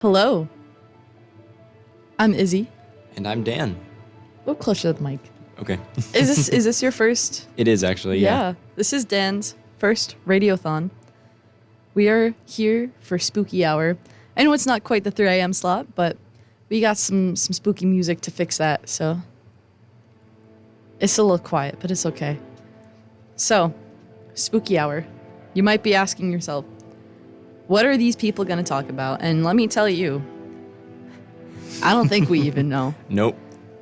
Hello. I'm Izzie. And I'm Dan. A little closer to the mic. Okay. Is this your first? It is actually, yeah. This is Dan's first Radiothon. We are here for spooky hour. I know it's not quite the 3 a.m. slot, but we got some spooky music to fix that, so it's a little quiet, but it's okay. So, spooky hour. You might be asking yourself, what are these people going to talk about? And let me tell you, I don't think we even know. Nope.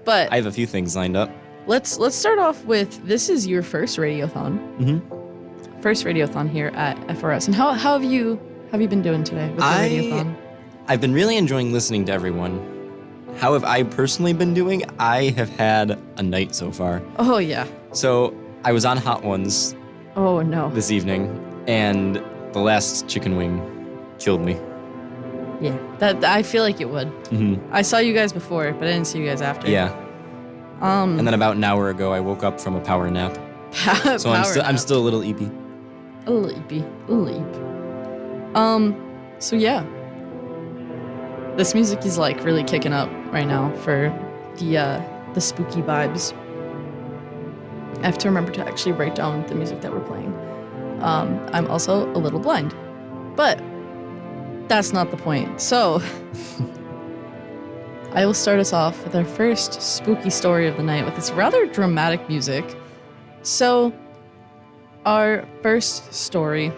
But I have a few things lined up. let's start off with, this is your first Radiothon. Mm-hmm. First Radiothon here at FRS. And how have you been doing today with the Radiothon? I've been really enjoying listening to everyone. How have I personally been doing? I have had a night so far. Oh, yeah. So I was on Hot Ones Oh, no. this evening, and the last chicken wing killed me. Yeah, that I feel like it would. Mm-hmm. I sasaw you guys before, but I didn't see you guys after. Yeah. And then about an hour ago, I woke up from a power nap. So I'm still a little eepy. A little eep. So yeah. This music is like really kicking up right now for the spooky vibes. I have to remember to actually write down the music that we're playing. I'm also a little blind, but that's not the point. So I will start us off with our first spooky story of the night with this rather dramatic music. So our first story,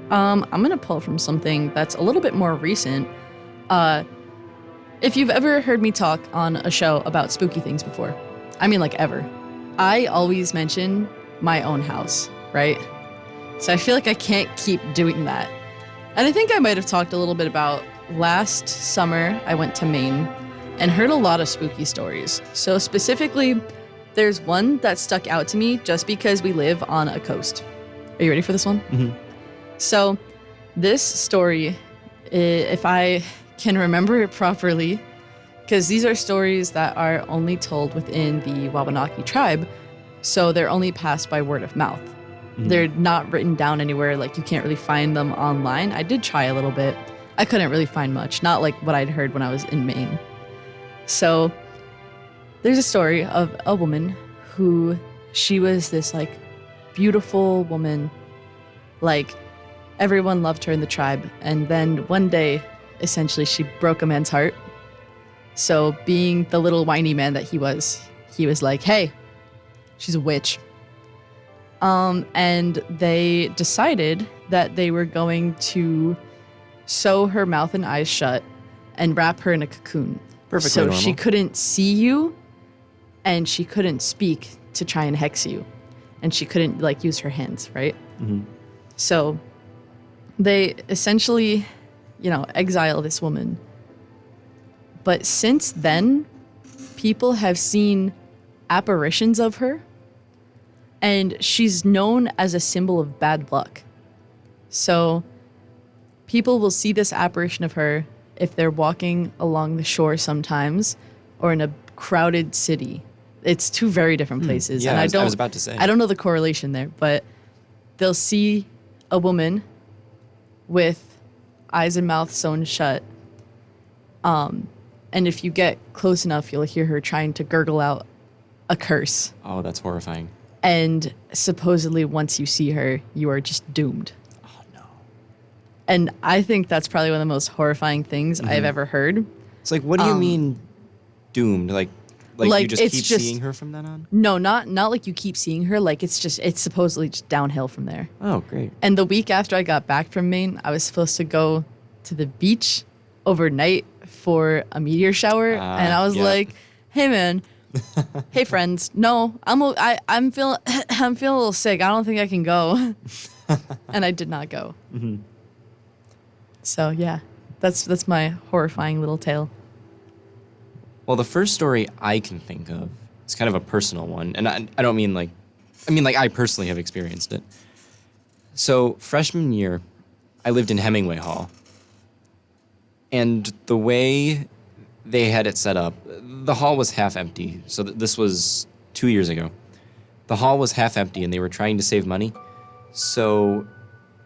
I'm gonna pull from something that's a little bit more recent. If you've ever heard me talk on a show about spooky things before, I mean like ever, I always mention my own house, right? So I feel like I can't keep doing that. And I think I might have talked a little bit about last summer I went to Maine and heard a lot of spooky stories. So specifically, there's one that stuck out to me just because we live on a coast. Are you ready for this one? Mm-hmm. So this story, if I can remember it properly, because these are stories that are only told within the Wabanaki tribe, so they're only passed by word of mouth. Mm-hmm. They're not written down anywhere, like you can't really find them online. I did try a little bit. I couldn't really find much, not like what I'd heard when I was in Maine. So there's a story of a woman who, she was this like beautiful woman, like everyone loved her in the tribe. And then one day, essentially she broke a man's heart. So being the little whiny man that he was like, hey, she's a witch. And they decided that they were going to sew her mouth and eyes shut and wrap her in a cocoon. Perfectly so normal. She couldn't see you and she couldn't speak to try and hex you. And she couldn't like use her hands, right? Mm-hmm. So they essentially, exile this woman. But since then, people have seen apparitions of her, and she's known as a symbol of bad luck. So people will see this apparition of her if they're walking along the shore sometimes, or in a crowded city. It's two very different places. Yeah, and I was about to say. I don't know the correlation there, but they'll see a woman with eyes and mouth sewn shut. And if you get close enough, you'll hear her trying to gurgle out a curse. Oh, that's horrifying. And supposedly once you see her, you are just doomed. Oh, no. And I think that's probably one of the most horrifying things I've ever heard. It's like, what do you mean doomed? Like you just keep seeing her from then on? No, not like you keep seeing her. Like it's supposedly just downhill from there. Oh, great. And the week after I got back from Maine, I was supposed to go to the beach overnight for a meteor shower. And I was like, hey man, hey friends, no, I'm feeling a little sick. I don't think I can go. And I did not go. Mm-hmm. So yeah, that's my horrifying little tale. Well, the first story I can think of is kind of a personal one. And I don't mean like I personally have experienced it. So freshman year, I lived in Hemingway Hall. And the way they had it set up, the hall was half empty. So this was 2 years ago. The hall was half empty and they were trying to save money. So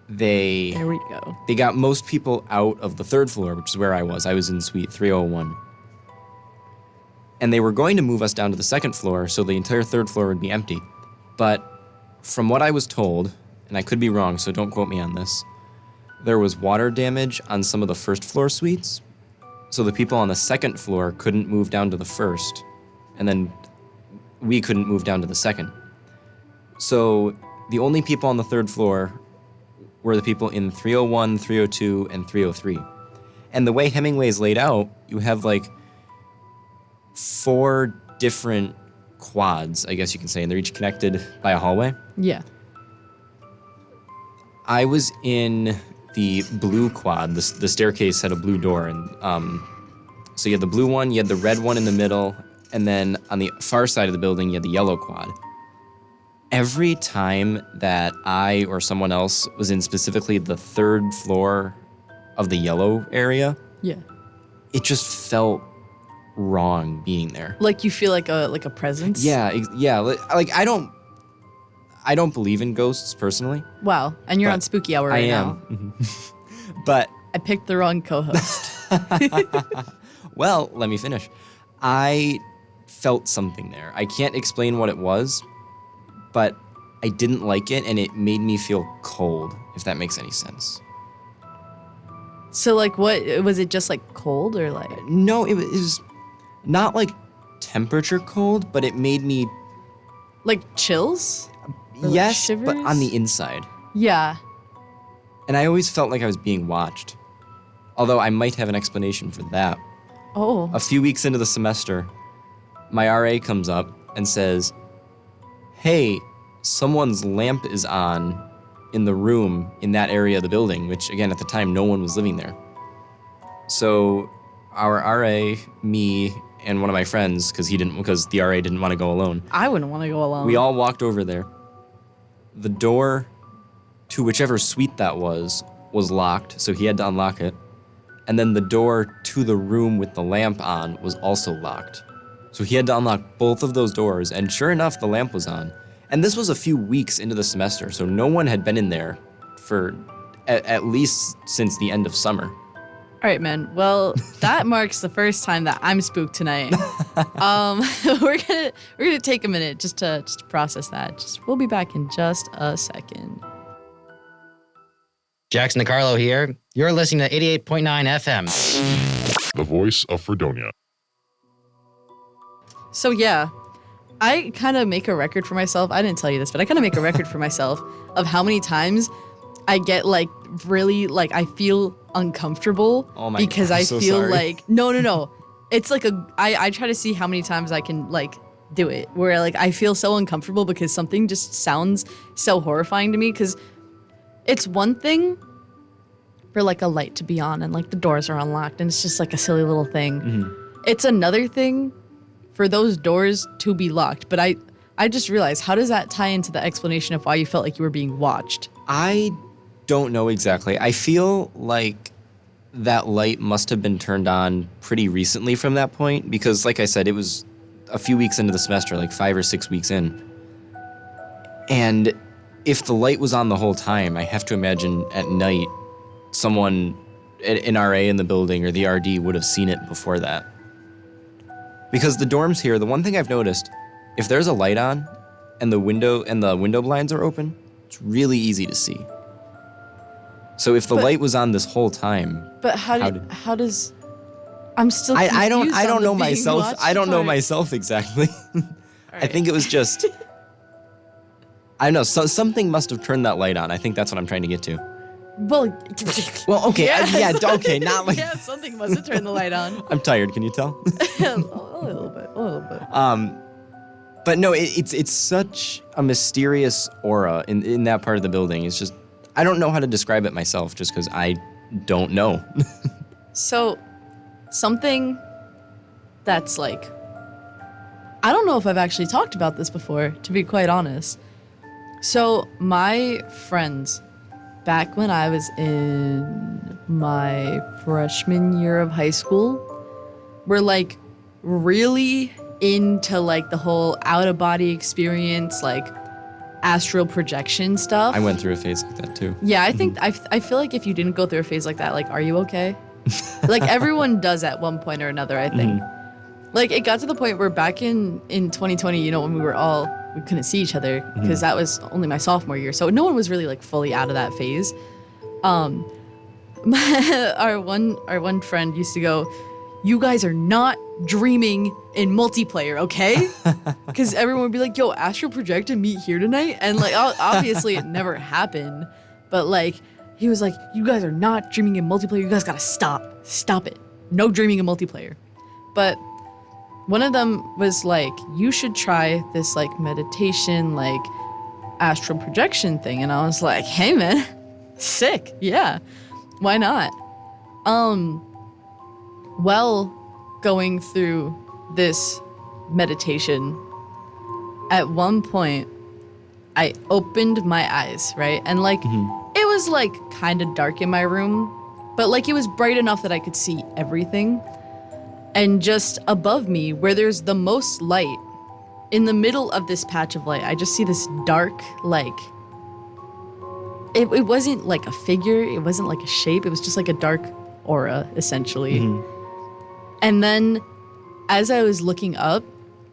There we go. They got most people out of the third floor, which is where I was. I was in suite 301. And they were going to move us down to the second floor, so the entire third floor would be empty. But from what I was told, and I could be wrong, so don't quote me on this, there was water damage on some of the first floor suites, so the people on the second floor couldn't move down to the first, and then we couldn't move down to the second. So the only people on the third floor were the people in 301, 302, and 303. And the way Hemingway is laid out, you have like 4 different quads, I guess you can say, and they're each connected by a hallway. Yeah. I was in the blue quad. The staircase had a blue door, and so you had the blue one, you had the red one in the middle, and then on the far side of the building, you had the yellow quad. Every time that I or someone else was in specifically the third floor of the yellow area, Yeah. it just felt wrong being there. Like you feel like a presence? Yeah, yeah. Like I don't believe in ghosts personally. Wow. And you're But on spooky hour right I now. am. But I picked the wrong co-host. well, let me finish. I felt something there. I can't explain what it was, but I didn't like it, and it made me feel cold, if that makes any sense. So like what was it, just like cold or like No, it was not like temperature cold, but it made me, like chills? Or like yes, but shivers? on the inside. Yeah. And I always felt like I was being watched. Although I might have an explanation for that. Oh. A few weeks into the semester, my RA comes up and says, "Hey, someone's lamp is on in the room in that area of the building," which again, at the time, no one was living there. So our RA, me, and one of my friends, because the RA didn't want to go alone, I wouldn't want to go alone. we all walked over there. The door to whichever suite that was locked, so he had to unlock it. And then the door to the room with the lamp on was also locked. So he had to unlock both of those doors, and sure enough, the lamp was on. And this was a few weeks into the semester, so no one had been in there for at least since the end of summer. All right, man. Well, that marks the first time that I'm spooked tonight. We're gonna take a minute just to process that. We'll be back in just a second. Jackson DeCarlo here. You're listening to 88.9 FM. The voice of Fredonia. So yeah, I kind of make a record for myself. I didn't tell you this, but I kind of make a record for myself of how many times I get like really like I feel uncomfortable because I so feel sorry. like no. It's like I try to see how many times I can like do it where like I feel so uncomfortable because something just sounds so horrifying to me, because it's one thing for like a light to be on and like the doors are unlocked and it's just like a silly little thing. Mm-hmm. It's another thing for those doors to be locked. But I just realized, how does that tie into the explanation of why you felt like you were being watched? I don't know exactly. I feel like that light must have been turned on pretty recently from that point, because like I said, it was a few weeks into the semester, like 5 or 6 weeks in. And if the light was on the whole time, I have to imagine at night someone, an RA in the building or the RD would have seen it before that. Because the dorms here, the one thing I've noticed, if there's a light on and the window blinds are open, it's really easy to see. So if the light was on this whole time, But how does I'm still confused I don't on know the being myself. watched I don't know part. myself exactly. I right. think it was just I don't know. So something must have turned that light on. I think that's what I'm trying to get to. Well, Okay, yeah, okay, not like yeah, something must have turned the light on. I'm tired. Can you tell? a little bit. But no, it's such a mysterious aura in that part of the building. It's just I don't know how to describe it myself, just because I don't know. So, something that's like, I don't know if I've actually talked about this before, to be quite honest. So, my friends, back when I was in my freshman year of high school, were like really into like the whole out-of-body experience, like astral projection stuff. I went through a phase like that too. Yeah, I think I feel like if you didn't go through a phase like that, like, are you okay? Like, everyone does at one point or another, I think. Like, it got to the point where back in 2020, you know, when we couldn't see each other because that was only my sophomore year, so no one was really like fully out of that phase. Our one friend used to go, "You guys are not dreaming in multiplayer, okay?" Because everyone would be like, "Yo, astral project and meet here tonight," and like obviously it never happened, but like he was like, "You guys are not dreaming in multiplayer. You guys gotta stop it. No dreaming in multiplayer." But one of them was like, "You should try this like meditation, like astral projection thing," and I was like, "Hey man, sick, yeah, why not?" Well, going through this meditation, at one point, I opened my eyes, right? And like, it was like kind of dark in my room, but like it was bright enough that I could see everything. And just above me, where there's the most light, in the middle of this patch of light, I just see this dark, like, it wasn't like a figure, it wasn't like a shape, it was just like a dark aura, essentially. And then as I was looking up,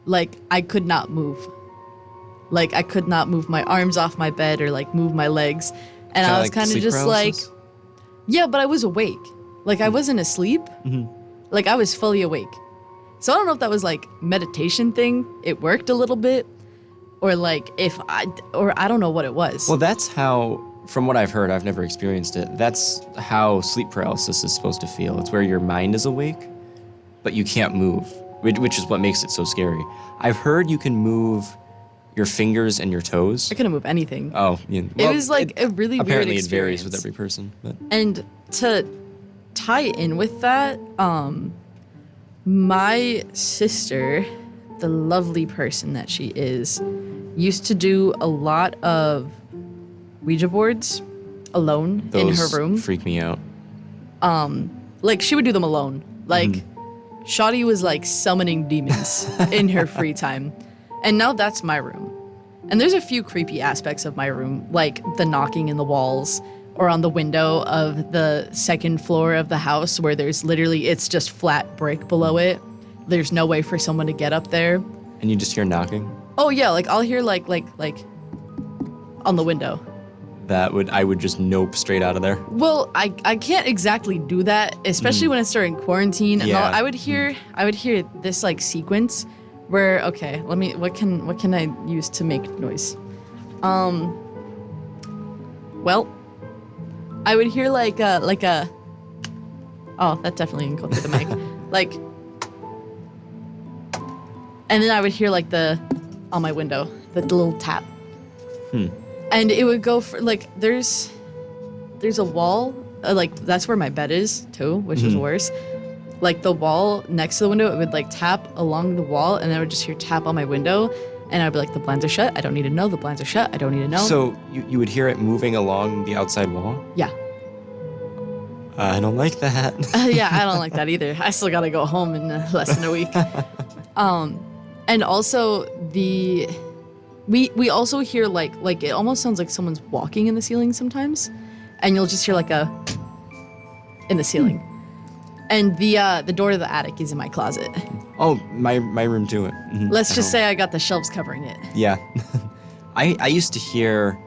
like, I could not move. Like, I could not move my arms off my bed or like move my legs. And I was kind of just paralysis? like, yeah, but I was awake. Like, I wasn't asleep. Like, I was fully awake. So I don't know if that was like meditation thing. It worked a little bit, or like I don't know what it was. Well, that's how, from what I've heard, I've never experienced it, that's how sleep paralysis is supposed to feel. It's where your mind is awake, but you can't move, which is what makes it so scary. I've heard you can move your fingers and your toes. I couldn't move anything. Oh, yeah. Well, it was like a really weird apparently experience. it varies with every person. But. And to tie in with that, my sister, the lovely person that she is, used to do a lot of Ouija boards alone in her room. Those freak me out. Like, she would do them alone. Like, Shawty was like summoning demons in her free time. And now that's my room. And there's a few creepy aspects of my room, like the knocking in the walls or on the window of the second floor of the house where there's literally, it's just flat brick below it. There's no way for someone to get up there. And you just hear knocking? Oh yeah, like I'll hear like on the window. I would just nope straight out of there. Well, I can't exactly do that, especially when it's during quarantine. And Yeah. I would hear this like sequence where, okay, what can I use to make noise? Well, I would hear like a oh, that definitely didn't go through the mic. Like, and then I would hear like on my window, the little tap. And it would go for like, there's a wall, like that's where my bed is too, which is worse. Like the wall next to the window, it would like tap along the wall, and I would just hear tap on my window, and I'd be like, the blinds are shut. I don't need to know. The blinds are shut. I don't need to know. So you would hear it moving along the outside wall? Yeah. I don't like that. Yeah, I don't like that either. I still gotta go home in less than a week. And also we also hear like it almost sounds like someone's walking in the ceiling sometimes, and you'll just hear like a in the ceiling. And the door to the attic is in my closet. Oh, my room too. Let's just say I got the shelves covering it. Yeah. I used to hear,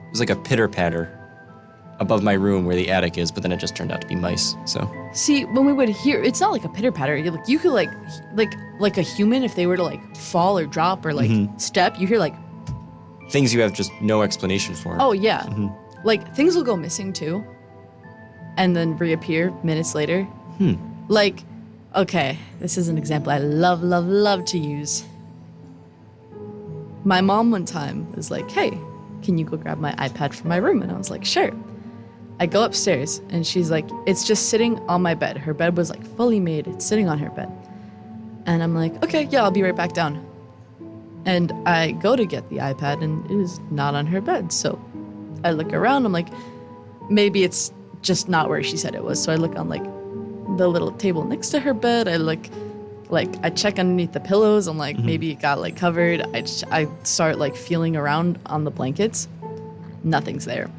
it was like a pitter patter above my room where the attic is, but then it just turned out to be mice. So. See, when we would hear, it's not like a pitter patter. You could like a human, if they were to like fall or drop or like step, you hear like Things you have just no explanation for. Oh yeah, like things will go missing too, and then reappear minutes later. Like, okay, this is an example I love to use. My mom one time was like, hey, can you go grab my iPad from my room? And I was like, sure. I go upstairs and she's like, it's just sitting on my bed. Her bed was like fully made. It's sitting on her bed. And I'm like, okay, yeah, I'll be right back down. And I go to get the iPad and it is not on her bed. So I look around, I'm like, maybe it's just not where she said it was. So I look on like the little table next to her bed. I look Like, I check underneath the pillows. I'm like, maybe it got like covered. I start like feeling around on the blankets. Nothing's there.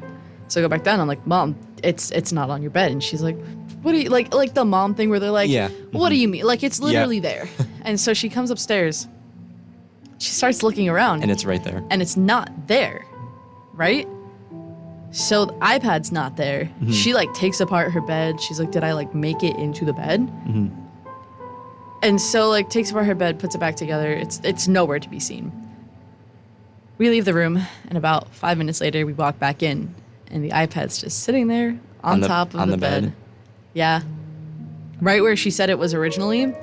So I go back down. I'm like, Mom, it's not on your bed. And she's like, what do you, like the mom thing where they're like, Yeah. What do you mean? Like, it's literally there. And so she comes upstairs. She starts looking around. And it's right there. And it's not there, right? So the iPad's not there. She like takes apart her bed. She's like, did I like make it into the bed? And so like takes apart her bed, puts it back together. It's nowhere to be seen. We leave the room, and about 5 minutes later, we walk back in, and the iPad's just sitting there on top of the bed. Yeah. Right where she said it was originally.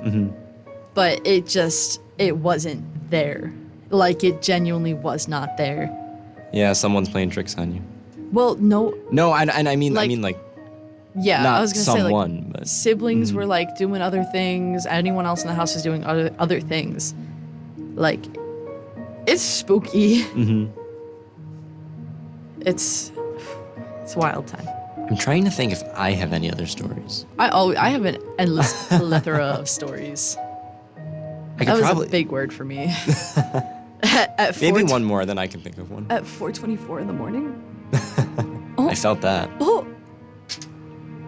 But it wasn't there. Like, it genuinely was not there. Yeah, someone's playing tricks on you. Well, no. No, I mean, Like- Yeah, not I was gonna say someone, like but siblings were like doing other things. Anyone else in the house was doing other things. Like, it's spooky. It's a wild time. I'm trying to think if I have any other stories. I have an endless plethora of stories. I That could was probably a big word for me. at maybe 4 one more, then I can think of one. At 4:24 in the morning. I felt that. Oh,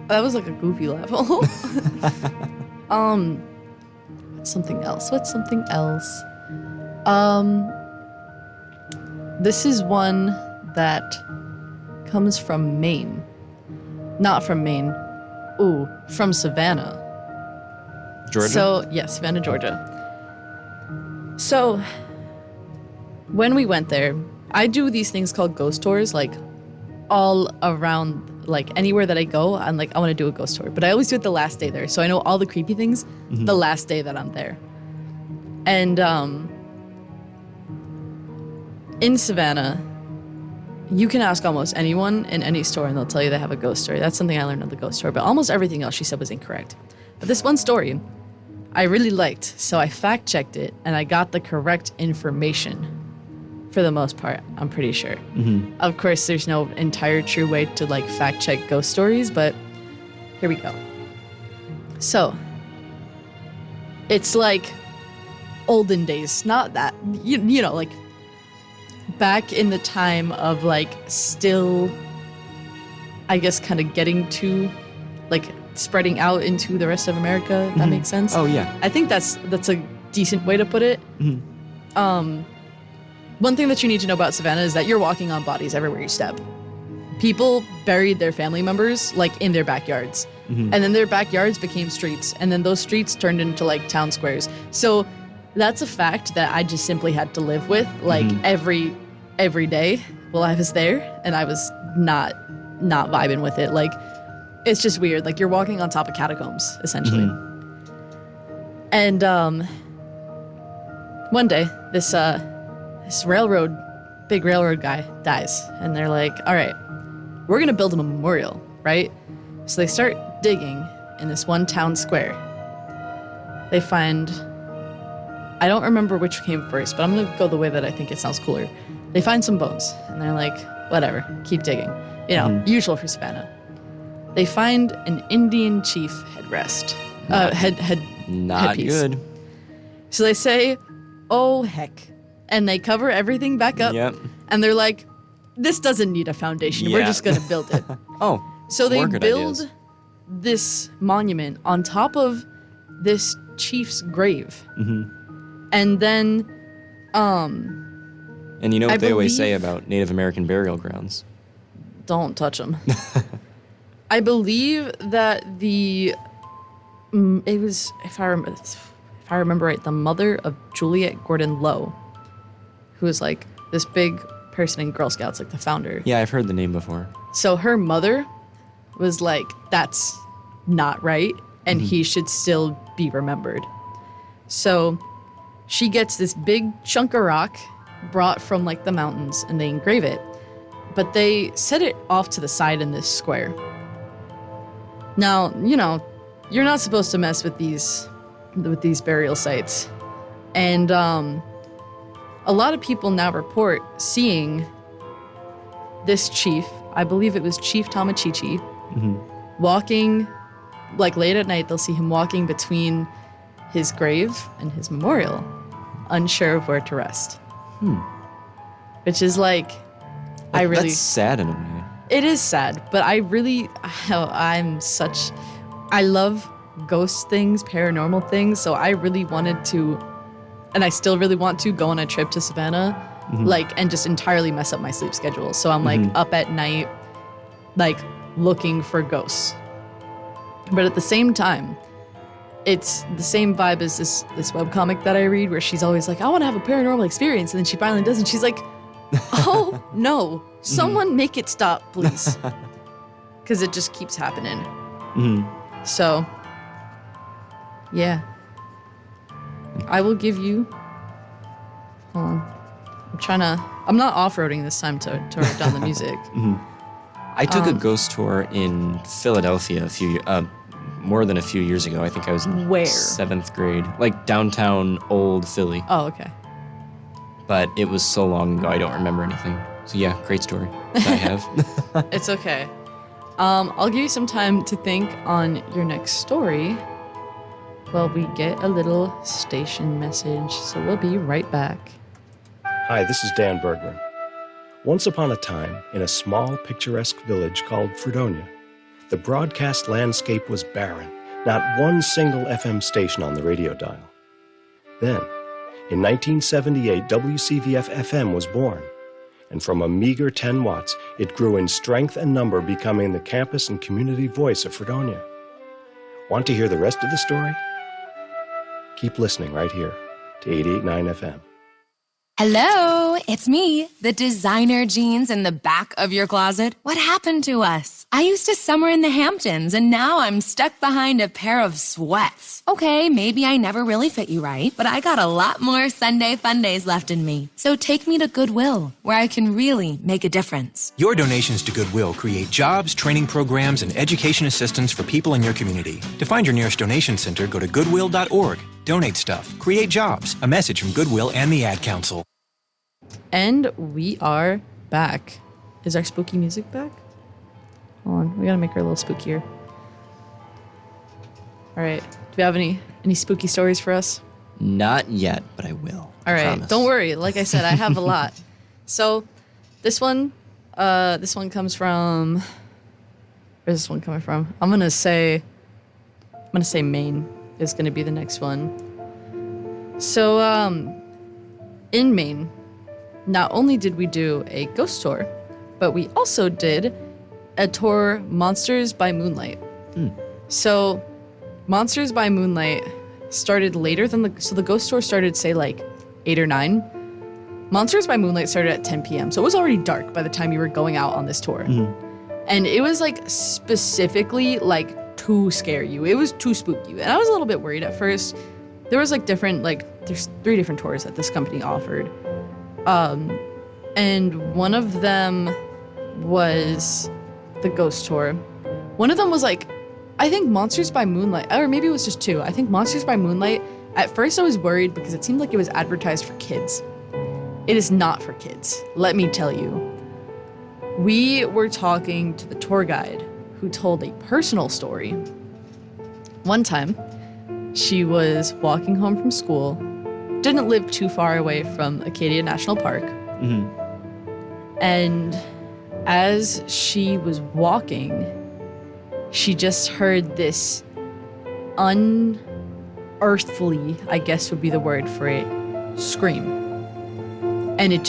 that was like a goofy laugh. What's something else? This is one that comes from Maine. Not from Maine. Ooh, from Savannah. Georgia? So, yeah, Savannah, Georgia. So, when we went there, I do these things called ghost tours, like, all around, like, anywhere that I go, I'm like, I want to do a ghost tour. But I always do it the last day there, so I know all the creepy things the last day that I'm there. And, in Savannah, you can ask almost anyone in any store and they'll tell you they have a ghost story. That's something I learned at the ghost tour, but almost everything else she said was incorrect. But this one story I really liked, so I fact-checked it and I got the correct information for the most part, I'm pretty sure. Of course, there's no entire true way to like fact-check ghost stories, but here we go. So, it's like olden days, not that, you know, like back in the time of like still, I guess, kind of getting to like spreading out into the rest of America, if that makes sense. Oh, yeah. I think that's a decent way to put it. One thing that you need to know about Savannah is that you're walking on bodies everywhere you step. People buried their family members like in their backyards. And then their backyards became streets. And then those streets turned into like town squares. So that's a fact that I just simply had to live with like every day while I was there. And I was not vibing with it. Like, it's just weird. Like, you're walking on top of catacombs, essentially. And one day, this big railroad guy dies. And they're like, all right, we're going to build him a memorial, right? So they start digging in this one town square. They find, I don't remember which came first, but I'm going to go the way that I think it sounds cooler. They find some bones. And they're like, whatever, keep digging. You know, usual for Savannah. They find an Indian chief headrest. Not headpiece. good. So they say, oh, heck. And they cover everything back up. Yep. And they're like, this doesn't need a foundation. We're Yeah. just going to build it. Oh, So they more good build ideas. this monument on top of this chief's grave. And then, And you know what I they always say believe- about Native American burial grounds? don't touch them. I believe that it was, if I remember right, the mother of Juliet Gordon Lowe, who was like this big person in Girl Scouts, like the founder. Yeah, I've heard the name before. So her mother was like, that's not right, and he should still be remembered. So she gets this big chunk of rock brought from like the mountains, and they engrave it. But they set it off to the side in this square. Now, you know, you're not supposed to mess with these burial sites. And a lot of people now report seeing this chief, I believe it was Chief Tamachichi, walking, like late at night, they'll see him walking between his grave and his memorial, unsure of where to rest. Which is like, That's sad in a way. It is sad, but I love ghost things, paranormal things, so I really wanted to, and I still really want to, go on a trip to Savannah, and just entirely mess up my sleep schedule. So I'm up at night, looking for ghosts. But at the same time, it's the same vibe as this webcomic that I read, where she's always like, I want to have a paranormal experience, and then she finally does, and she's like, oh no, someone make it stop, please. Because it just keeps happening. So, yeah. I will give you, hold on. I'm not off-roading this time to write down the music. I took a ghost tour in Philadelphia more than a few years ago. I think I was in Where? 7th grade, downtown old Philly. Oh, okay. But it was so long ago, I don't remember anything. So yeah, great story that I have. It's okay. I'll give you some time to think on your next story while we get a little station message. So we'll be right back. Hi, this is Dan Bergman. Once upon a time, in a small, picturesque village called Fredonia, the broadcast landscape was barren, not one single FM station on the radio dial. Then, in 1978, WCVF-FM was born, and from a meager 10 watts, it grew in strength and number, becoming the campus and community voice of Fredonia. Want to hear the rest of the story? Keep listening right here to 88.9 FM. Hello, it's me, the designer jeans in the back of your closet. What happened to us? I used to summer in the Hamptons, and now I'm stuck behind a pair of sweats. Okay, maybe I never really fit you right, but I got a lot more Sunday fun days left in me. So take me to Goodwill, where I can really make a difference. Your donations to Goodwill create jobs, training programs, and education assistance for people in your community. To find your nearest donation center, go to goodwill.org. Donate stuff. Create jobs. A message from Goodwill and the Ad Council. And we are back. Is our spooky music back? Hold on. We gotta make her a little spookier. All right. Do we have any spooky stories for us? Not yet, but I will. All right. Promise. Don't worry. Like I said, I have a lot. So this one comes from... Where's this one coming from? I'm gonna say Maine is gonna be the next one. So in Maine, not only did we do a ghost tour, but we also did a tour Monsters by Moonlight. So Monsters by Moonlight started later than the ghost tour started, say, 8 or 9. Monsters by Moonlight started at 10 p.m. So it was already dark by the time you were going out on this tour. And it was specifically to scare you. It was to spook you. And I was a little bit worried at first. There was there's 3 different tours that this company offered. And one of them was the ghost tour. One of them was I think Monsters by Moonlight, or maybe it was just 2. I think Monsters by Moonlight, at first I was worried because it seemed like it was advertised for kids. It is not for kids, let me tell you. We were talking to the tour guide who told a personal story. One time, she was walking home from school, didn't live too far away from Acadia National Park. And as she was walking, she just heard this unearthly, I guess would be the word for it, scream. And it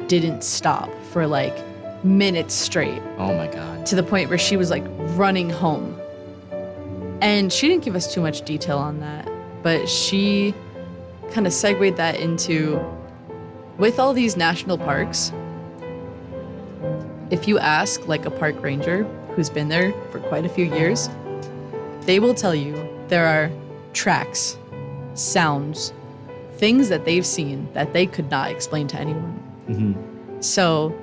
didn't stop for minutes straight. Oh my God. To the point where she was running home. And she didn't give us too much detail on that, but she kind of segued that into, with all these national parks, if you ask a park ranger who's been there for quite a few years, they will tell you there are tracks, sounds, things that they've seen that they could not explain to anyone. So,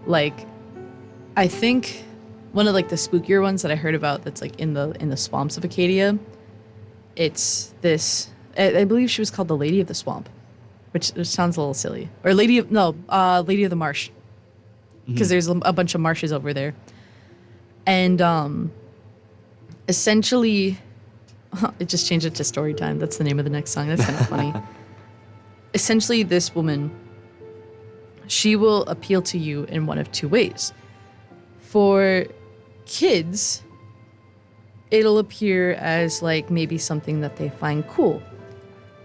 I think one of the spookier ones that I heard about that's in the swamps of Acadia, it's this, I believe she was called the Lady of the Swamp, which sounds a little silly. Or Lady of the Marsh, because there's a bunch of marshes over there. And essentially, It just changed it to story time. That's the name of the next song. That's kind of funny. Essentially, this woman, she will appeal to you in one of two ways. For kids, it'll appear as like maybe something that they find cool,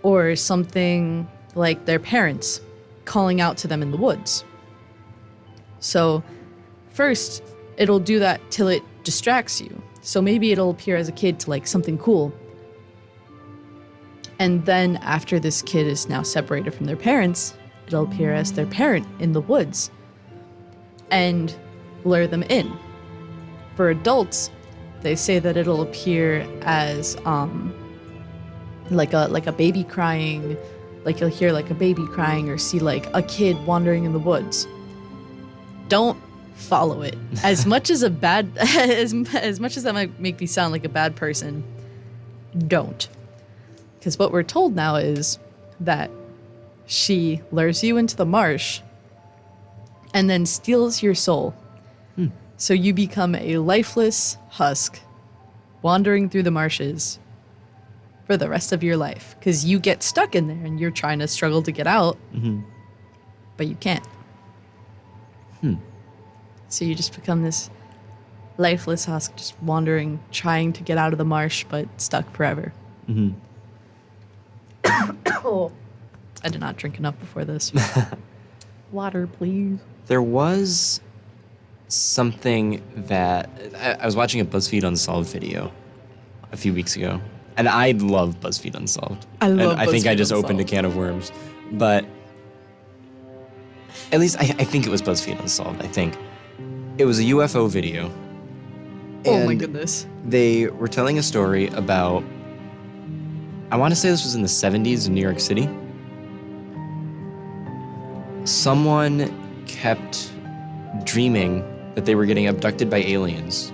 or something like their parents calling out to them in the woods. So first, it'll do that till it distracts you. So maybe it'll appear as a kid to like something cool. And then after this kid is now separated from their parents, it'll appear as their parent in the woods and lure them in. For adults, they say that it'll appear as like a baby crying, like you'll hear like a baby crying or see like a kid wandering in the woods. Don't follow it. As much as as much as that might make me sound like a bad person, don't. Because what we're told now is that she lures you into the marsh and then steals your soul. So you become a lifeless husk wandering through the marshes for the rest of your life. Because you get stuck in there and you're trying to struggle to get out, but you can't. So you just become this lifeless husk just wandering, trying to get out of the marsh, but stuck forever. Oh, I did not drink enough before this. Water, please. There was something that I was watching a BuzzFeed Unsolved video a few weeks ago, and I love BuzzFeed Unsolved. I think I just opened a can of worms, but at least I think it was BuzzFeed Unsolved. I think it was a UFO video. Oh my goodness! They were telling a story about, I want to say this was in the 70s in New York City. Someone kept dreaming that they were getting abducted by aliens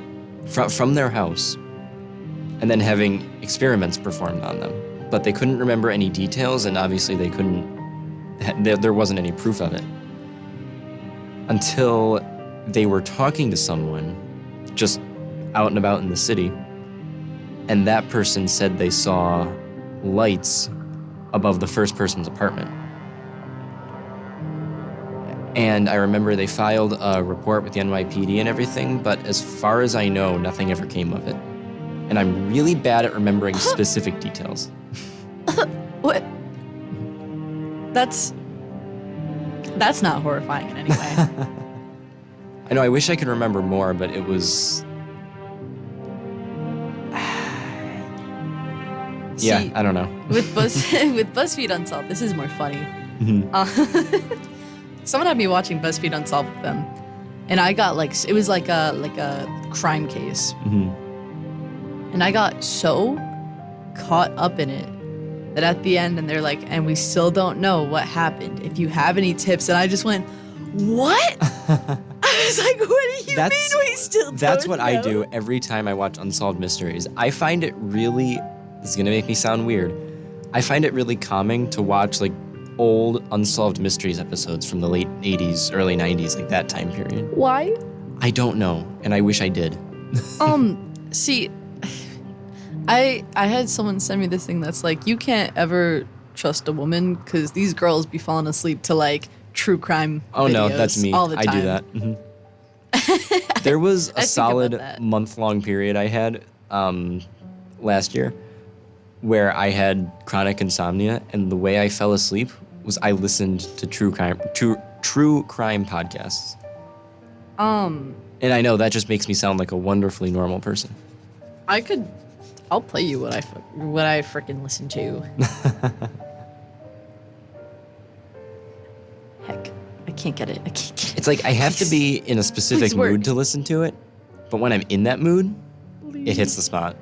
from their house and then having experiments performed on them. But they couldn't remember any details, and obviously they couldn't, there wasn't any proof of it. Until they were talking to someone just out and about in the city, and that person said they saw lights above the first person's apartment. And I remember they filed a report with the NYPD and everything, but as far as I know, nothing ever came of it. And I'm really bad at remembering specific details. What? That's not horrifying in any way. I know, I wish I could remember more, but it was... See, I don't know. with BuzzFeed Unsolved, this is more funny. Someone had me watching BuzzFeed Unsolved with them, and I got it was like a crime case, and I got so caught up in it that at the end, and they're like, and we still don't know what happened. If you have any tips, and I just went, what? I was like, what do you mean we still don't know? That's what I do every time I watch Unsolved Mysteries. I find it really, this is gonna make me sound weird, I find it really calming to watch like old Unsolved Mysteries episodes from the late 80s, early 90s, like that time period. Why? I don't know, and I wish I did. See, I had someone send me this thing that's like, you can't ever trust a woman because these girls be falling asleep to like true crime videos no, that's me. all the time. I do that. There was a solid month-long period I had last year where I had chronic insomnia, and the way I fell asleep was I listened to true crime podcasts. And I know that just makes me sound like a wonderfully normal person. I'll play you what I freaking listen to. Heck, I can't get it. It's like I have to be in a specific mood to listen to it, but when I'm in that mood, it hits the spot.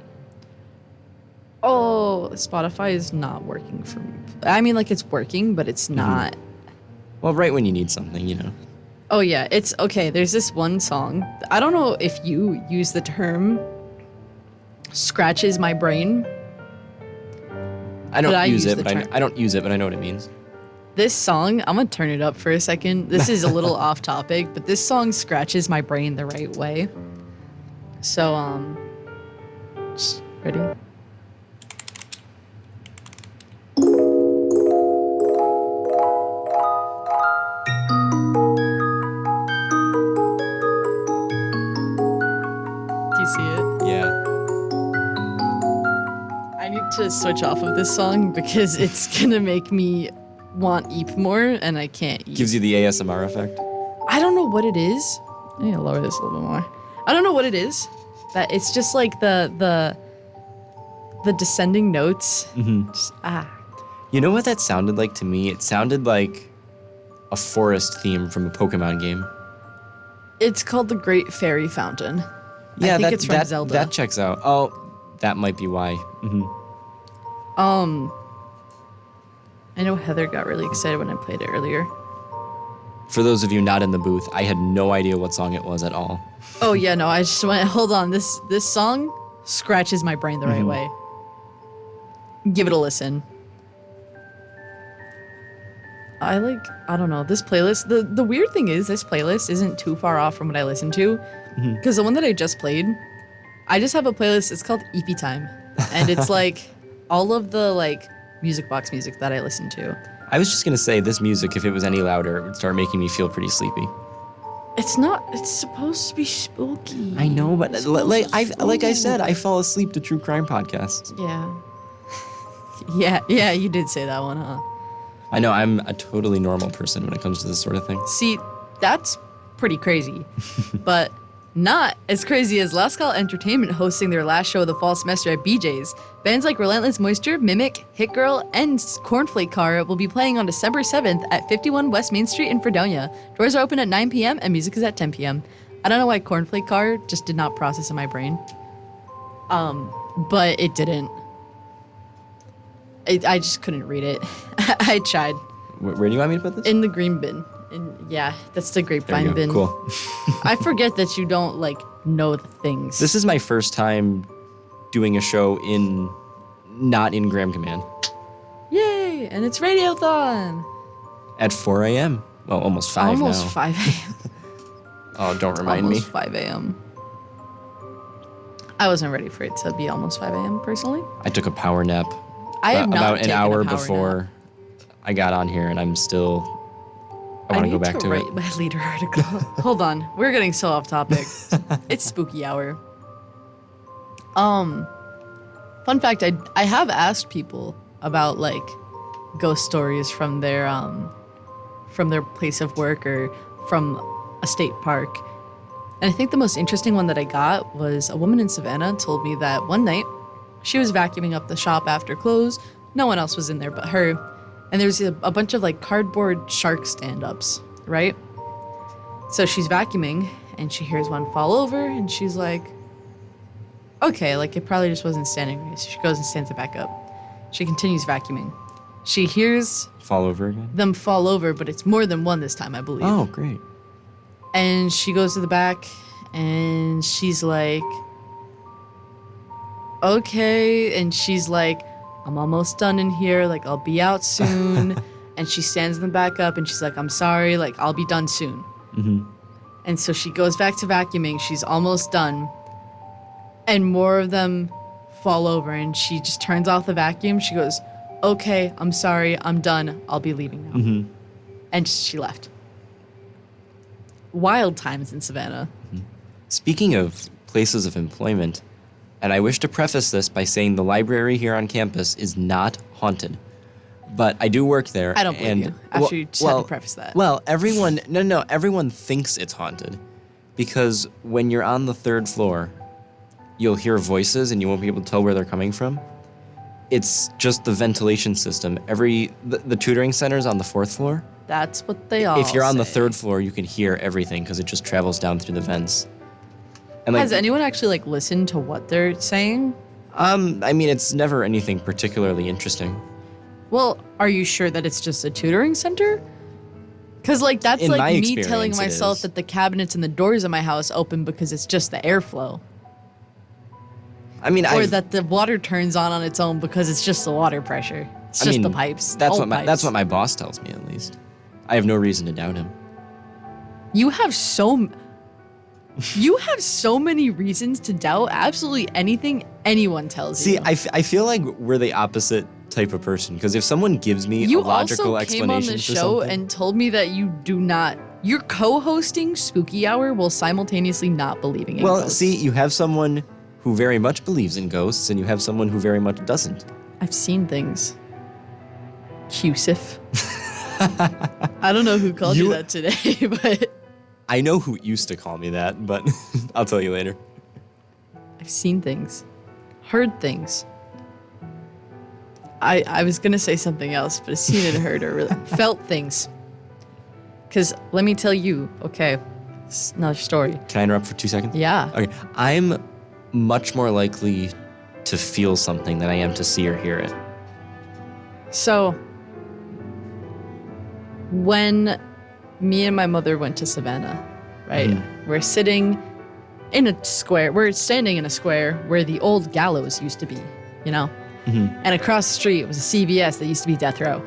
Oh, Spotify is not working for me. I mean, like, it's working, but it's not. Well, right when you need something, you know. Oh, yeah. It's okay. There's this one song. I don't know if you use the term scratches my brain. I don't use it, but I don't use it, but I know what it means. This song, I'm going to turn it up for a second. This is a little off topic, but this song scratches my brain the right way. So, just ready? switch off of this song because it's gonna make me want eep more, and I can't eep. Gives you the ASMR effect. I don't know what it is. I need to lower this a little bit more. I don't know what it is. That it's just like the descending notes. Mm-hmm. Just, You know what that sounded like to me? It sounded like a forest theme from a Pokemon game. It's called the Great Fairy Fountain. Yeah, I think it's from Zelda. That checks out. Oh, that might be why. Mm-hmm. I know Heather got really excited when I played it earlier. For those of you not in the booth, I had no idea what song it was at all. Oh yeah, no, I just went, hold on, this song scratches my brain the right way. Give it a listen. I don't know, this playlist, the weird thing is this playlist isn't too far off from what I listen to. Because the one that I just played, I just have a playlist, it's called EP Time. And it's like all of the like music box music that I listen to. I was just gonna say, this music, if it was any louder, it would start making me feel pretty sleepy. It's not, it's supposed to be spooky. I know, but like I said, I fall asleep to true crime podcasts. Yeah. Yeah, you did say that one, huh? I know, I'm a totally normal person when it comes to this sort of thing. See, that's pretty crazy, but not as crazy as Last Call Entertainment hosting their last show of the fall semester at BJ's. Bands like Relentless Moisture, Mimic, Hit Girl, and Cornflake Car will be playing on December 7th at 51 West Main Street in Fredonia. Doors are open at 9 p.m. and music is at 10 p.m. I don't know why Cornflake Car just did not process in my brain. But it didn't. I just couldn't read it. I tried. Where do you want me to put this? In the green bin. Yeah, that's the grapevine bin. Cool. I forget that you don't, know the things. This is my first time doing a show not in Graham Command. Yay! And it's Radiothon! At 4 a.m. Well, almost 5 now. Almost 5 a.m. Oh, don't remind me. Almost 5 a.m. I wasn't ready for it to be almost 5 a.m. personally. I took a power nap. I have not about taken an hour a power before nap. I got on here, and I'm still. I want to go back to I it. need to write my leader article. Hold on, we're getting so off topic. It's spooky hour. Fun fact: I have asked people about ghost stories from their place of work or from a state park. And I think the most interesting one that I got was a woman in Savannah told me that one night she was vacuuming up the shop after close. No one else was in there but her. And there's a bunch of cardboard shark stand-ups, right? So she's vacuuming and she hears one fall over and she's like, okay, it probably just wasn't standing right. So she goes and stands it back up. She continues vacuuming. She hears Fall over again? them fall over, but it's more than one this time, I believe. Oh, great. And she goes to the back and she's like, okay. And she's like, I'm almost done in here. I'll be out soon. And she stands them back up and she's like, I'm sorry. I'll be done soon. Mm-hmm. And so she goes back to vacuuming. She's almost done. And more of them fall over and she just turns off the vacuum. She goes, okay, I'm sorry. I'm done. I'll be leaving now. Mm-hmm. And she left. Wild times in Savannah. Speaking of places of employment, and I wish to preface this by saying the library here on campus is not haunted. But I do work there. I don't believe you. After you just had to preface that. Well, everyone thinks it's haunted. Because when you're on the third floor, you'll hear voices and you won't be able to tell where they're coming from. It's just the ventilation system. The tutoring center's on the fourth floor. That's what they all If you're on the say. third floor, you can hear everything because it just travels down through the vents. And Has anyone actually listened to what they're saying? It's never anything particularly interesting. Well, are you sure that it's just a tutoring center? Because that's In my me telling experience, it myself is. that the cabinets and the doors of my house open because it's just the airflow. Or that the water turns on its own because it's just the water pressure. It's just the pipes. That's old pipes. what my boss tells me, at least. I have no reason to doubt him. You have so many reasons to doubt absolutely anything anyone tells you. See, I feel like we're the opposite type of person, because if someone gives me You a logical also came on explanation the for show something, and told me that you do not. You're co-hosting Spooky Hour while simultaneously not believing in well, ghosts. see, you have someone who very much believes in ghosts, and you have someone who very much doesn't. I've seen things. Cusif. I don't know who called you that today, but I know who used to call me that, but I'll tell you later. I've seen things. Heard things. I was going to say something else, but seen and heard are really... felt things. Because let me tell you, okay, it's another story. Can I interrupt for 2 seconds? Yeah. Okay. I'm much more likely to feel something than I am to see or hear it. So, when me and my mother went to Savannah, right? We're sitting in a square. We're standing in a square where the old gallows used to be, you know? And across the street was a CVS that used to be death row.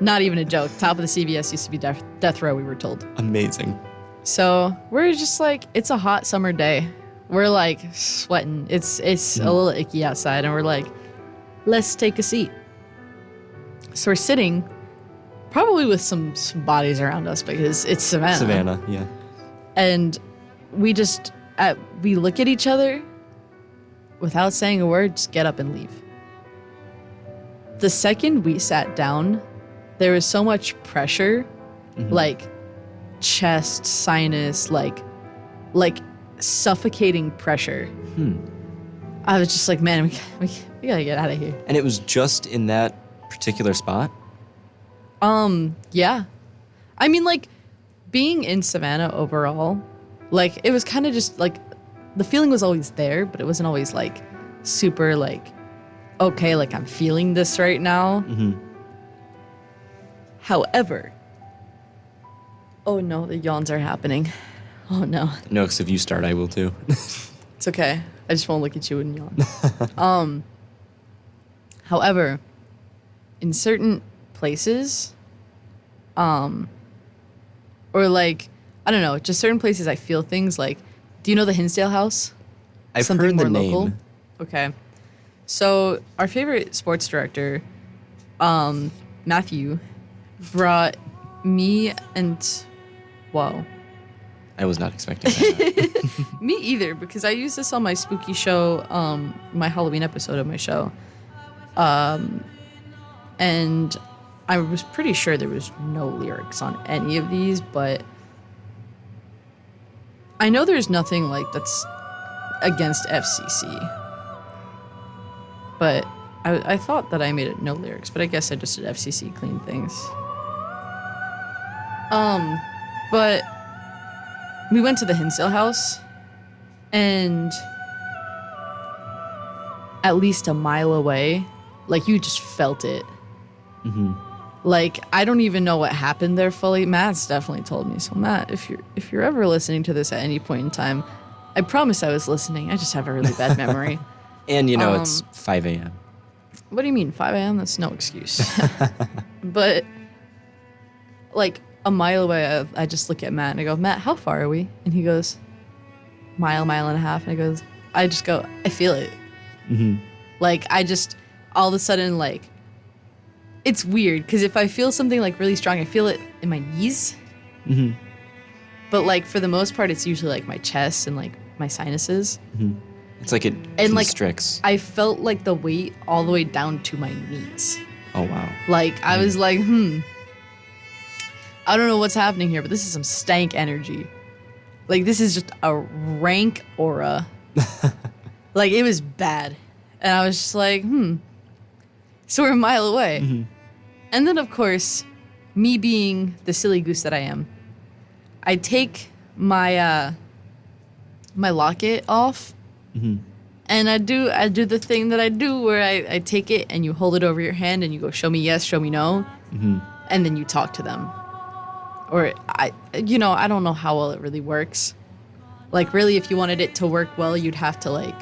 Not even a joke. Top of the CVS used to be death row, we were told. Amazing. So we're just like, it's a hot summer day. We're like sweating. It's a little icky outside, and we're like, let's take a seat. So we're sitting, probably with some bodies around us because it's Savannah. Savannah, yeah. And we we look at each other without saying a word, just get up and leave. The second we sat down, there was so much pressure, like chest, sinus, like suffocating pressure. I was just like, man, we gotta get out of here. And it was just in that particular spot? Yeah. I mean, like, being in Savannah overall, like, it was kind of just, like, the feeling was always there, but it wasn't always, like, super, like, okay, like, I'm feeling this right now. However, oh no, the yawns are happening. Oh no. No, because if you start, I will too. It's okay. I just won't look at you and yawn. However, in certain places, or like, I don't know, just certain places I feel things like, do you know the Hinsdale House? I've heard the name. Okay. So our favorite sports director, Matthew, brought me and, whoa. I was not expecting that. Me either, because I used this on my spooky show, my Halloween episode of my show. And I was pretty sure there was no lyrics on any of these, but I know there's nothing like that's against FCC. But I thought that I made it no lyrics, but I guess I just did FCC clean things. But we went to the Hinsdale House, and at least a mile away, like, you just felt it. Like, I don't even know what happened there fully. Matt's definitely told me. So Matt, if you're ever listening to this at any point in time, I promise I was listening. I just have a really bad memory. And you know, it's 5 a.m. What do you mean 5 a.m.? That's no excuse. But like a mile away, I just look at Matt and I go, Matt, how far are we? And he goes, mile and a half. And I just go, I feel it. Like, I just, all of a sudden, like, it's weird because if I feel something like really strong, I feel it in my knees. But like, for the most part, it's usually like my chest and like my sinuses. It's like it And like, constricts. I felt like the weight all the way down to my knees. Oh, wow. Like, I was like, I don't know what's happening here, but this is some stank energy. Like, this is just a rank aura. Like, it was bad. And I was just like, So we're a mile away. And then, of course, me being the silly goose that I am, I take my my locket off, and I do the thing that I do where I take it and you hold it over your hand and you go, show me yes, show me no, and then you talk to them. Or I don't know how well it really works. Like, really, if you wanted it to work well, you'd have to like,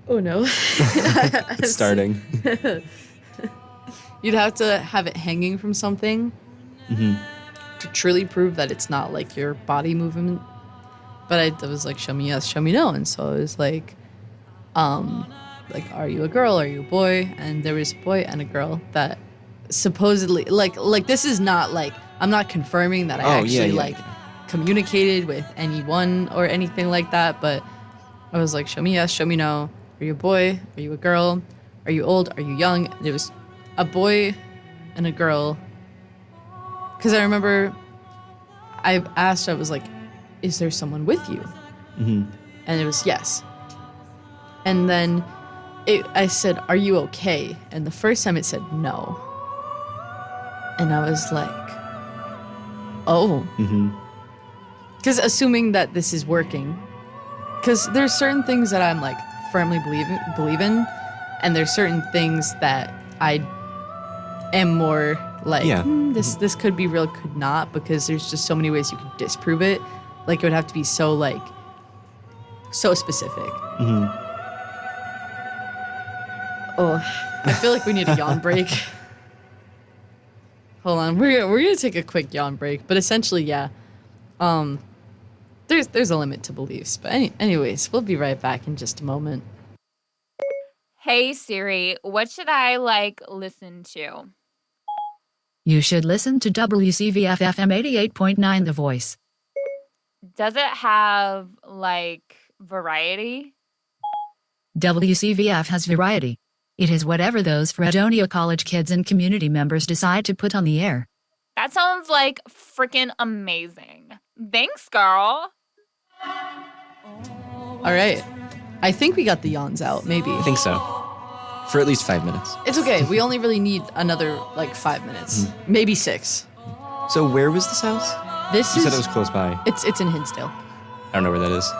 oh no, It's starting. You'd have to have it hanging from something to truly prove that it's not like your body movement. But I was like, show me yes, show me no. And so it was like, are you a girl? Are you a boy? And there was a boy and a girl that supposedly, like this is not like, I'm not confirming that I communicated with anyone or anything like that. But I was like, show me yes, show me no. Are you a boy? Are you a girl? Are you old? Are you young? And it was a boy and a girl. Because I remember I asked, I was like, is there someone with you? Mm-hmm. And it was yes. And then I said, are you okay? And the first time it said no. And I was like, oh. Because assuming that this is working. Because there's certain things that I'm like firmly believe in. And there's certain things that I am more like, this could be real, could not. Because there's just so many ways you could disprove it. Like it would have to be so specific. Oh, I feel like we need a yawn break. Hold on, we're gonna take a quick yawn break. But essentially, yeah, there's a limit to beliefs. But anyways, we'll be right back in just a moment. Hey Siri, what should I listen to? You should listen to WCVF FM 88.9 The Voice. Does it have variety? WCVF has variety. It is whatever those Fredonia College kids and community members decide to put on the air. That sounds freaking amazing. Thanks, girl. All right, I think we got the yawns out. Maybe. I think so. For at least 5 minutes. It's okay. We only really need another 5 minutes, maybe 6. So where was this house? You said it was close by. It's in Hinsdale. I don't know where that is.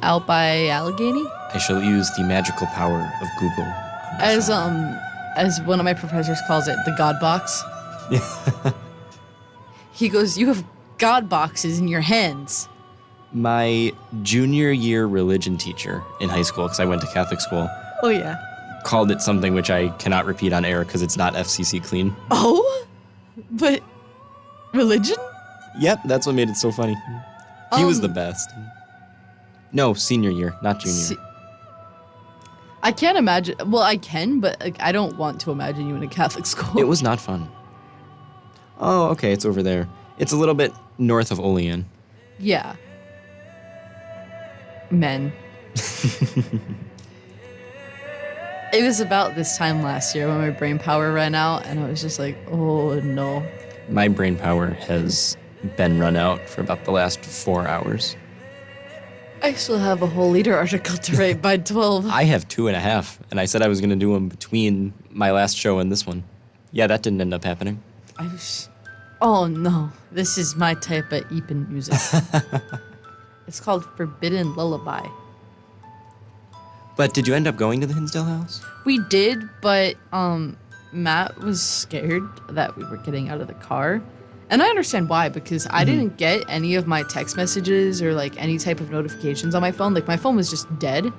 Out by Allegheny. I shall use the magical power of Google. As one of my professors calls it, the God box. Yeah. He goes, you have God boxes in your hands. My junior year religion teacher in high school, because I went to Catholic school, Oh yeah. called it something which I cannot repeat on air because it's not FCC clean. Oh, but religion? Yep, that's what made it so funny. He was the best. No, senior year, not junior. I can't imagine. Well, I can, but I don't want to imagine you in a Catholic school. It was not fun. Oh, okay, it's over there. It's a little bit north of Olean. Yeah. Men. It was about this time last year when my brain power ran out, and I was just like, oh no. My brain power has been run out for about the last 4 hours. I still have a whole leader article to write by 12. I have 2.5, and I said I was going to do them between my last show and this one. Yeah, that didn't end up happening. Oh no, this is my type of Eepin music. It's called Forbidden Lullaby. But did you end up going to the Hinsdale house? We did, but Matt was scared that we were getting out of the car. And I understand why, because I didn't get any of my text messages or any type of notifications on my phone. My phone was just dead.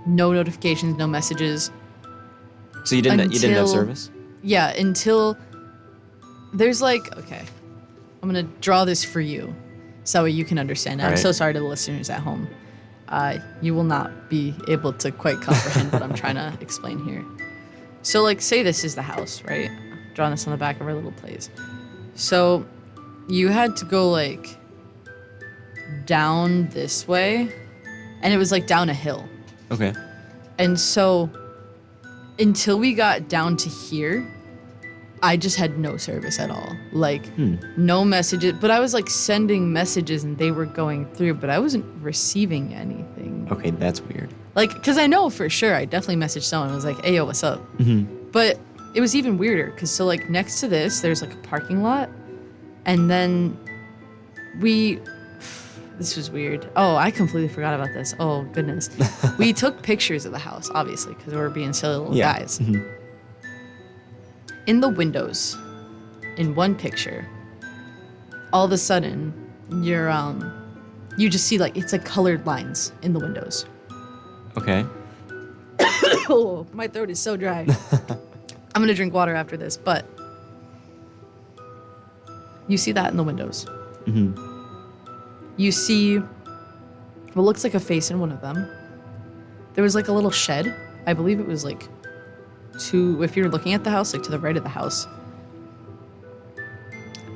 No notifications, no messages. So you didn't have service? Yeah, until there's okay, I'm gonna draw this for you so you can understand it. I'm so sorry to the listeners at home. You will not be able to quite comprehend what I'm trying to explain here. So say this is the house, right? Drawing this on the back of our little place. So you had to go down this way, and it was down a hill. Okay. And so until we got down to here, I just had no service at all. No messages. But I was sending messages and they were going through, but I wasn't receiving anything. Okay, that's weird. Because I know for sure I definitely messaged someone. I was like, hey, yo, what's up? But it was even weirder because next to this, there's a parking lot. And then this was weird. Oh, I completely forgot about this. Oh, goodness. We took pictures of the house, obviously, because we were being silly little guys. In the windows, in one picture, all of a sudden, you just see it's colored lines in the windows. Okay. Oh, my throat is so dry. I'm gonna drink water after this, but you see that in the windows. You see what looks like a face in one of them. There was a little shed. I believe it was if you're looking at the house, to the right of the house.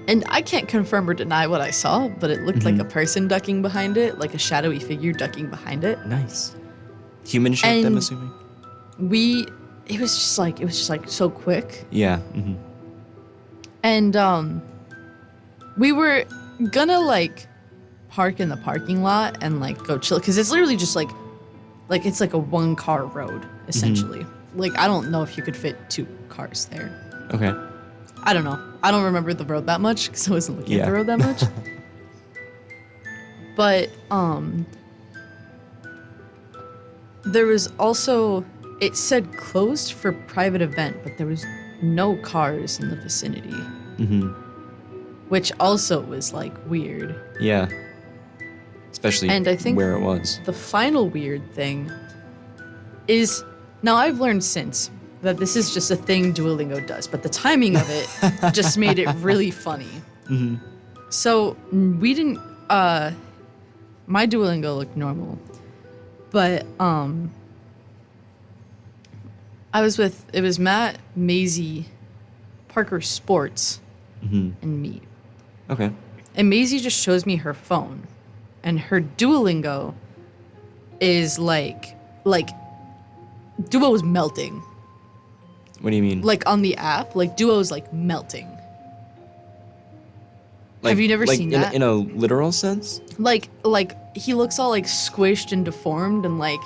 And I can't confirm or deny what I saw, but it looked like a person ducking behind it, like a shadowy figure ducking behind it. Nice. Human shaped, I'm And assuming. It was just like so quick. Yeah. And we were gonna like park in the parking lot and like go chill, because it's literally just like it's like a 1-car road essentially. Like I don't know if you could fit 2 cars there. Okay. I don't know. I don't remember the road that much because I wasn't looking at the road that much. But there was also, it said closed for private event, but there was no cars in the vicinity. Which also was like weird. Yeah. Especially And I think where it was. the final weird thing is, now I've learned since that this is just a thing Duolingo does, but the timing of it just made it really funny. So we didn't, my Duolingo looked normal, but it was Matt, Maisie, Parker Sports, and me. Okay. And Maisie just shows me her phone, and her Duolingo is like Duo is melting. What do you mean? Like on the app, like Duo's like melting. Have you never seen that? In a literal sense? Like he looks all like squished and deformed, and like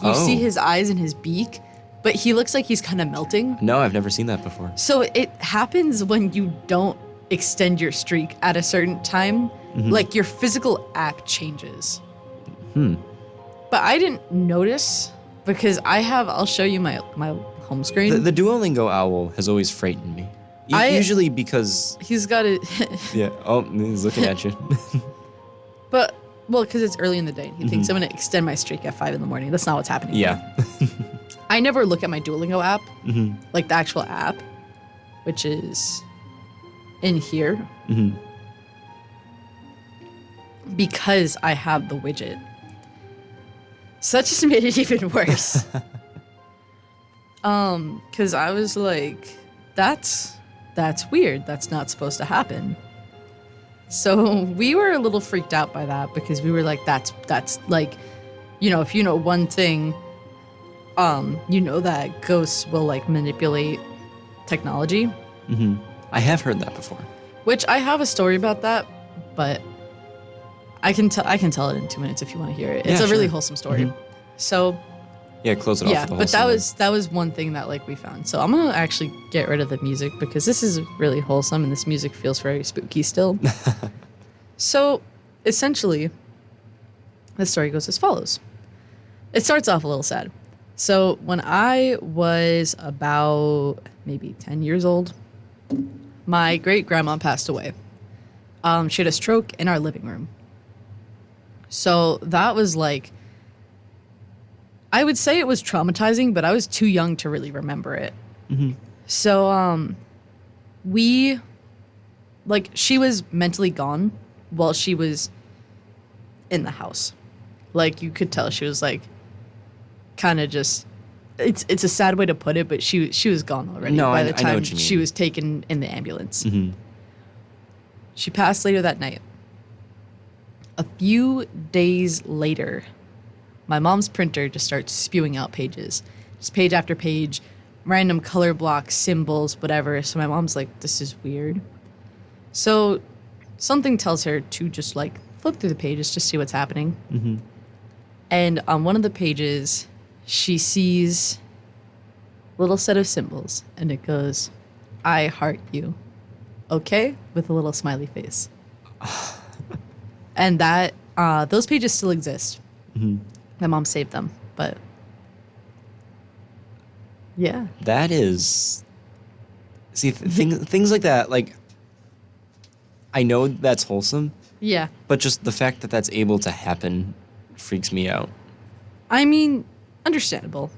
you see his eyes and his beak, but he looks like he's kind of melting. No, I've never seen that before. So it happens when you don't extend your streak at a certain time. Like your physical act changes. But I didn't notice because I'll show you my home screen. The Duolingo owl has always frightened me. Usually because... He's got it. Yeah. Oh, he's looking at you. But, well, because it's early in the day. He thinks I'm going to extend my streak at 5 a.m. That's not what's happening. Yeah. I never look at my Duolingo app, like the actual app, which is in here. Because I have the widget. So that just made it even worse. Because I was like, that's weird. That's not supposed to happen. So we were a little freaked out by that because we were like, that's like, you know, if you know one thing, you know that ghosts will like manipulate technology. I have heard that before. Which I have a story about that, but I can tell it in 2 minutes if you want to hear it. It's a really wholesome story. So yeah, close it off. Yeah, with the but wholesome that was one thing that like we found. So I'm gonna actually get rid of the music because this is really wholesome and this music feels very spooky still. So essentially, the story goes as follows. It starts off a little sad. So when I was about maybe 10 years old, my great grandma passed away. She had a stroke in our living room. So that was like, I would say it was traumatizing, but I was too young to really remember it. So she was mentally gone while she was in the house. Like you could tell she was like kind of just, it's a sad way to put it, but she was gone already by the time she was taken in the ambulance. She passed later that night. A few days later, my mom's printer just starts spewing out pages. Just page after page, random color blocks, symbols, whatever. So my mom's like, this is weird. So something tells her to just like flip through the pages to see what's happening. And on one of the pages, she sees a little set of symbols. And it goes, I heart you. Okay? With a little smiley face. And that, those pages still exist. My mom saved them, but yeah. That is, see, things like that, like, I know that's wholesome. Yeah. But just the fact that that's able to happen freaks me out. I mean, understandable,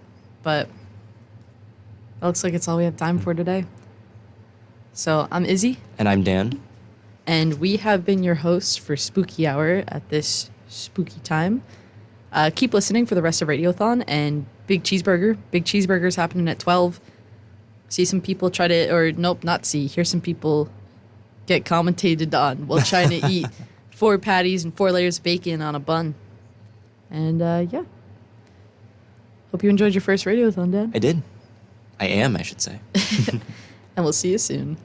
but it looks like it's all we have time for today. So I'm Izzy. And I'm Dan. And we have been your hosts for Spooky Hour at this spooky time. Keep listening for the rest of Radiothon and Big Cheeseburger. Big Cheeseburger's happening at 12. See some people hear some people get commentated on while trying to eat 4 patties and 4 layers of bacon on a bun. And yeah. Hope you enjoyed your first Radiothon, Dan. I did. I should say. And we'll see you soon.